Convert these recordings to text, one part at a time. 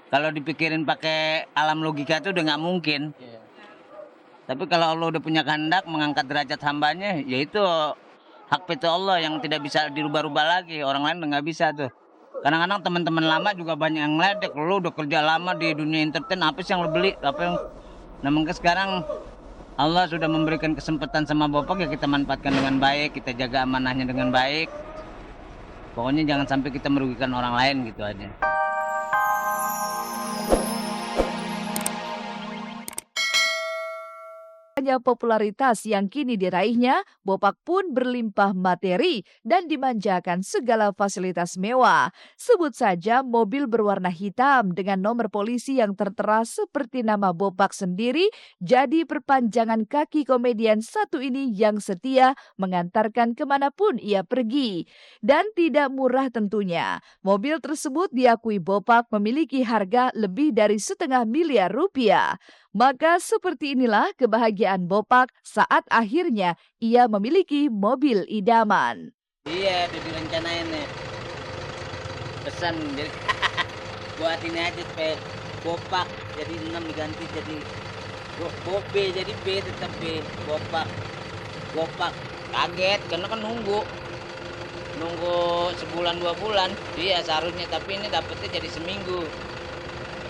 Kalau dipikirin pakai alam logika itu udah nggak mungkin. Iya. Tapi kalau Allah udah punya kehendak mengangkat derajat hambanya, yaitu hak PT Allah yang tidak bisa dirubah-rubah lagi. Orang lain udah nggak bisa tuh. Kadang-kadang teman-teman lama juga banyak yang ngeledek. Lu udah kerja lama di dunia entertain, apa sih yang lo beli? Apa yang... Nah mungkin sekarang Allah sudah memberikan kesempatan sama Bapak, ya kita manfaatkan dengan baik, kita jaga amanahnya dengan baik. Pokoknya jangan sampai kita merugikan orang lain gitu aja. Hanya popularitas yang kini diraihnya, Bopak pun berlimpah materi dan dimanjakan segala fasilitas mewah. Sebut saja mobil berwarna hitam dengan nomor polisi yang tertera seperti nama Bopak sendiri, jadi perpanjangan kaki komedian satu ini yang setia mengantarkan kemanapun ia pergi. Dan tidak murah tentunya. Mobil tersebut diakui Bopak memiliki harga lebih dari setengah miliar rupiah. Maka seperti inilah kebahagiaan Bopak saat akhirnya ia memiliki mobil idaman. Iya, udah direncanain nih. Pesan jadi buat ini aja supaya Bopak jadi 6 diganti jadi B, jadi B tetap B, Bopak. Kaget karena kan nunggu sebulan 2 bulan. Iya seharusnya, tapi ini dapetnya jadi seminggu.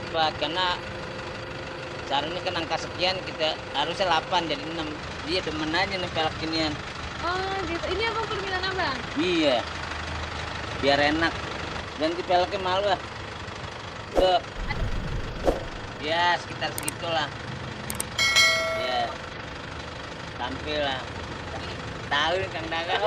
Cepat karena seharusnya kan angka sekian, kita harusnya 8 jadi 6. Dia demen aja nih pelek ginian. Oh gitu, ini abang permintaan abang? Iya, biar enak. Ganti peleknya malu lah. Tuh. Ya sekitar segitulah. Ya, tampil lah. Tahu nih Kang Dagang.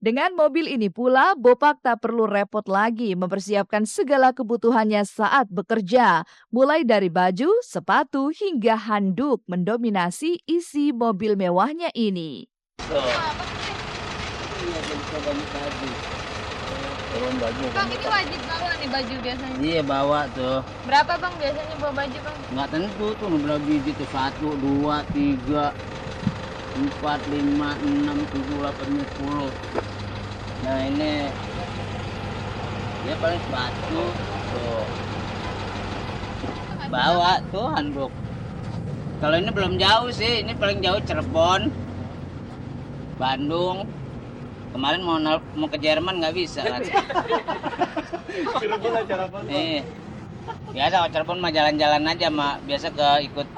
Dengan mobil ini pula, Bopak tak perlu repot lagi mempersiapkan segala kebutuhannya saat bekerja. Mulai dari baju, sepatu, hingga handuk mendominasi isi mobil mewahnya ini. Tuh. Iya, jadi banyak baju. Bang, ini wajib bawa nih baju biasanya. Iya bawa tuh. Berapa bang biasanya bawa baju bang? Nggak tentu tuh berapa biji tuh, 1, 2, 3, 4, 5, 6, 7, 8, 10. Nah ini dia paling sepatu tuh. Bawa tuh handuk. Kalau ini belum jauh sih, ini paling jauh Cirebon, Bandung. Kemarin mau ke Jerman nggak bisa kan? Cirebon. Nih, biasa kalau Cirebon mah jalan-jalan aja mak. Biasa ikut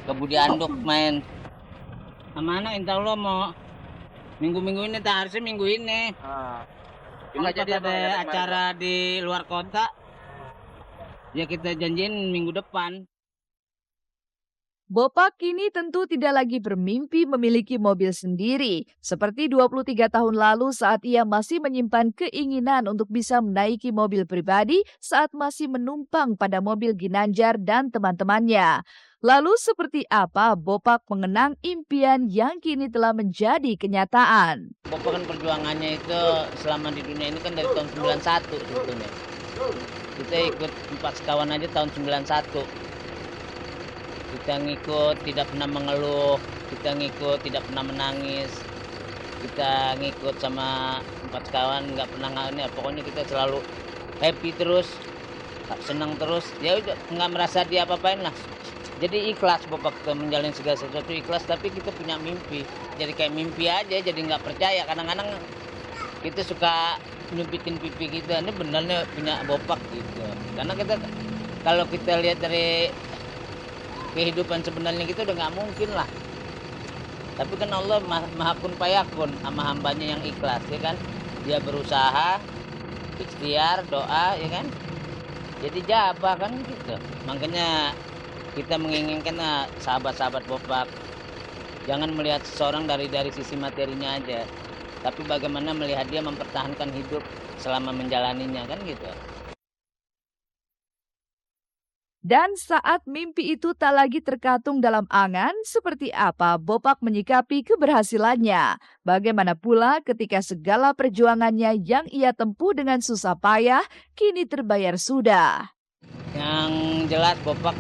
ke Budi Anduk main. Sama anak insya Allah mau minggu-minggu ini, tak harusnya minggu ini. Cuma jadi ada acara di luar kota. Ya kita janjiin minggu depan. Bopak kini tentu tidak lagi bermimpi memiliki mobil sendiri. Seperti 23 tahun lalu saat ia masih menyimpan keinginan untuk bisa menaiki mobil pribadi saat masih menumpang pada mobil Ginanjar dan teman-temannya. Lalu seperti apa Bopak mengenang impian yang kini telah menjadi kenyataan? Bopak kan perjuangannya itu selama di dunia ini kan dari tahun 91 sebetulnya. Kita ikut 4 sekawan aja tahun 91. Kita ngikut tidak pernah mengeluh, kita ngikut tidak pernah menangis, kita ngikut sama 4 sekawan nggak pernah nggak, pokoknya kita selalu happy terus, senang terus. Ya udah nggak merasa diapa-apain lah. Jadi ikhlas Bopak menjalin segala sesuatu ikhlas, tapi kita punya mimpi. Jadi kayak mimpi aja, jadi nggak percaya. Kadang-kadang kita suka nyumpitin pipi kita, ini benernya punya Bopak gitu. Karena kita kalau kita lihat dari kehidupan sebenarnya kita udah nggak mungkin lah. Tapi kan Allah maha kun payakun sama hambanya yang ikhlas, ya kan? Dia berusaha, ikhtiar, doa, ya kan? Jadi jabah kan gitu. Makanya kita menginginkan sahabat-sahabat Bopak jangan melihat seseorang dari sisi materinya aja, tapi bagaimana melihat dia mempertahankan hidup selama menjalaninya kan gitu. Dan saat mimpi itu tak lagi terkatung dalam angan, seperti apa Bopak menyikapi keberhasilannya? Bagaimana pula ketika segala perjuangannya yang ia tempuh dengan susah payah, kini terbayar sudah? Yang jelas Bopak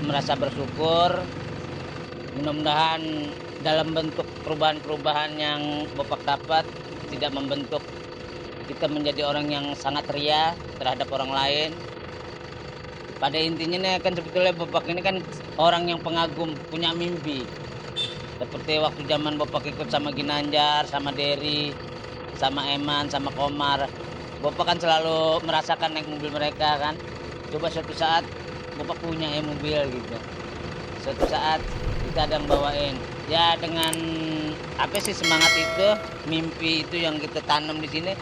merasa bersyukur, mudah-mudahan dalam bentuk perubahan-perubahan yang Bopak dapat tidak membentuk kita menjadi orang yang sangat ria terhadap orang lain. Pada intinya nih kan sebetulnya Bapak ini kan orang yang pengagum, punya mimpi. Seperti waktu zaman Bapak ikut sama Ginanjar, sama Dery, sama Eman, sama Komar. Bapak kan selalu merasakan naik mobil mereka kan. Coba suatu saat Bapak punya mobil gitu. Suatu saat kita ada yang bawain. Ya dengan apa sih semangat itu, mimpi itu yang kita tanam di sini.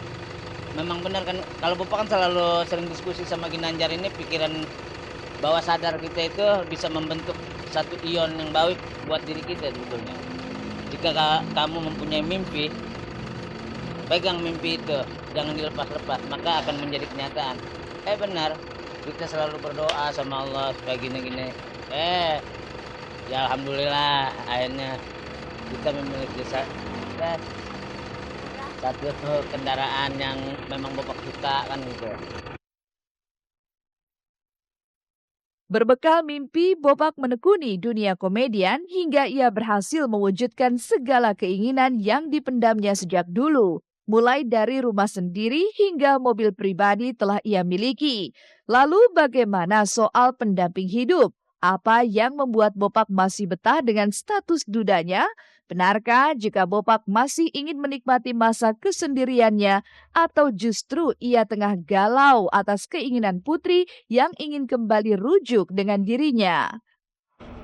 Memang benar kan kalau Bapak kan selalu sering diskusi sama Ginanjar ini pikiran bawah sadar kita itu bisa membentuk satu ion yang baik buat diri kita sebetulnya. Jika kamu mempunyai mimpi, pegang mimpi itu, jangan dilepas-lepas, maka akan menjadi kenyataan. Benar, kita selalu berdoa sama Allah supaya gini-gini. Ya alhamdulillah akhirnya kita memiliki satu kendaraan yang memang Bapak suka kan gitu. Berbekal mimpi, Bopak menekuni dunia komedian hingga ia berhasil mewujudkan segala keinginan yang dipendamnya sejak dulu. Mulai dari rumah sendiri hingga mobil pribadi telah ia miliki. Lalu bagaimana soal pendamping hidup? Apa yang membuat Bopak masih betah dengan status dudanya? Benarkah jika Bopak masih ingin menikmati masa kesendiriannya atau justru ia tengah galau atas keinginan putri yang ingin kembali rujuk dengan dirinya?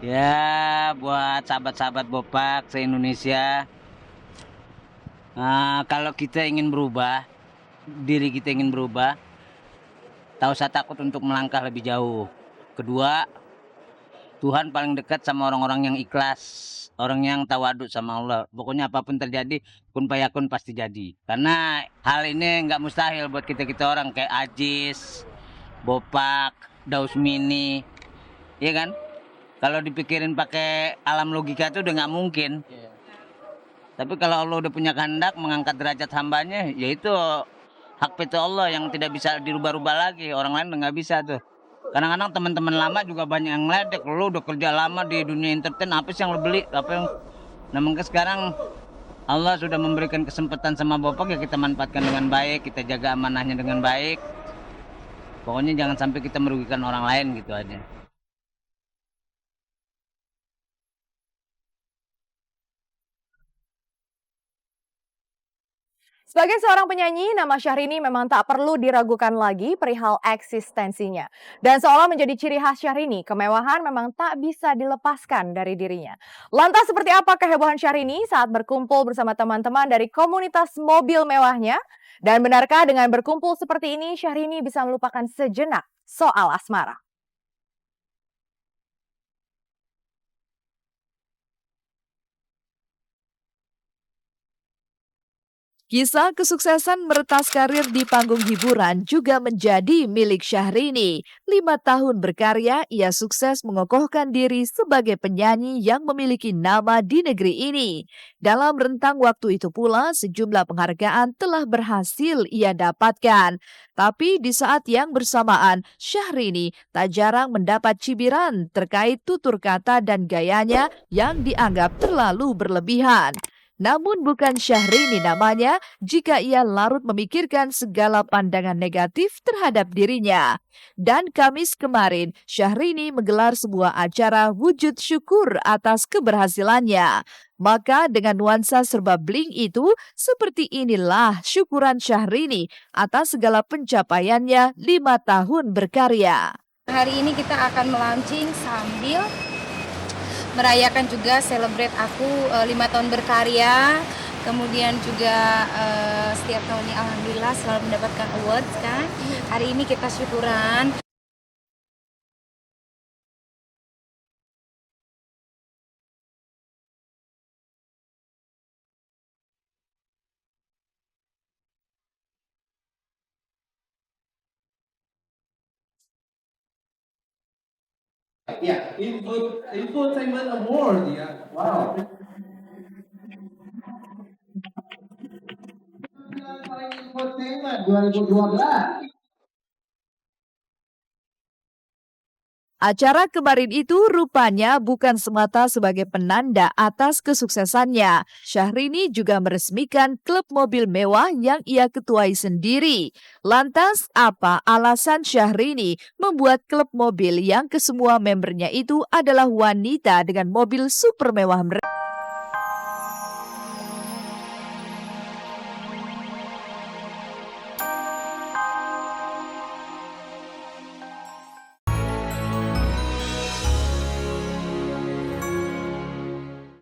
Ya buat sahabat-sahabat Bopak se-Indonesia, kalau kita ingin berubah, diri kita ingin berubah, tak usah takut untuk melangkah lebih jauh. Kedua, Tuhan paling dekat sama orang-orang yang ikhlas, orang yang tawaduk sama Allah. Pokoknya apapun terjadi, kun fayakun pasti jadi. Karena hal ini nggak mustahil buat kita orang kayak Ajis, Bopak, Daus Mini, iya kan? Kalau dipikirin pakai alam logika itu udah nggak mungkin. Tapi kalau Allah udah punya kehendak mengangkat derajat hambanya, yaitu hak fitrah Allah yang tidak bisa dirubah-rubah lagi. Orang lain udah nggak bisa tuh. Kadang-kadang teman-teman lama juga banyak yang ngeledek. Lu udah kerja lama di dunia entertain, apa sih yang lu beli? Apa yang... Nah mungkin sekarang Allah sudah memberikan kesempatan sama Bapak, ya kita manfaatkan dengan baik, kita jaga amanahnya dengan baik. Pokoknya jangan sampai kita merugikan orang lain gitu aja. Sebagai seorang penyanyi, nama Syahrini memang tak perlu diragukan lagi perihal eksistensinya. Dan seolah menjadi ciri khas Syahrini, kemewahan memang tak bisa dilepaskan dari dirinya. Lantas seperti apa kehebohan Syahrini saat berkumpul bersama teman-teman dari komunitas mobil mewahnya? Dan benarkah dengan berkumpul seperti ini Syahrini bisa melupakan sejenak soal asmara? Kisah kesuksesan meretas karir di panggung hiburan juga menjadi milik Syahrini. 5 tahun berkarya, ia sukses mengokohkan diri sebagai penyanyi yang memiliki nama di negeri ini. Dalam rentang waktu itu pula, sejumlah penghargaan telah berhasil ia dapatkan. Tapi di saat yang bersamaan, Syahrini tak jarang mendapat cibiran terkait tutur kata dan gayanya yang dianggap terlalu berlebihan. Namun bukan Syahrini namanya jika ia larut memikirkan segala pandangan negatif terhadap dirinya. Dan Kamis kemarin, Syahrini menggelar sebuah acara wujud syukur atas keberhasilannya. Maka dengan nuansa serba bling itu, seperti inilah syukuran Syahrini atas segala pencapaiannya 5 tahun berkarya. Hari ini kita akan melaunching sambil merayakan juga celebrate aku 5 tahun berkarya. Kemudian juga setiap tahun ini alhamdulillah selalu mendapatkan awards kan. Hari ini kita syukuran. Ya, Infotainment Award ya. Wow. Infotainment 2012. Acara kemarin itu rupanya bukan semata sebagai penanda atas kesuksesannya. Syahrini juga meresmikan klub mobil mewah yang ia ketuai sendiri. Lantas, apa alasan Syahrini membuat klub mobil yang kesemua membernya itu adalah wanita dengan mobil super mewah mereka?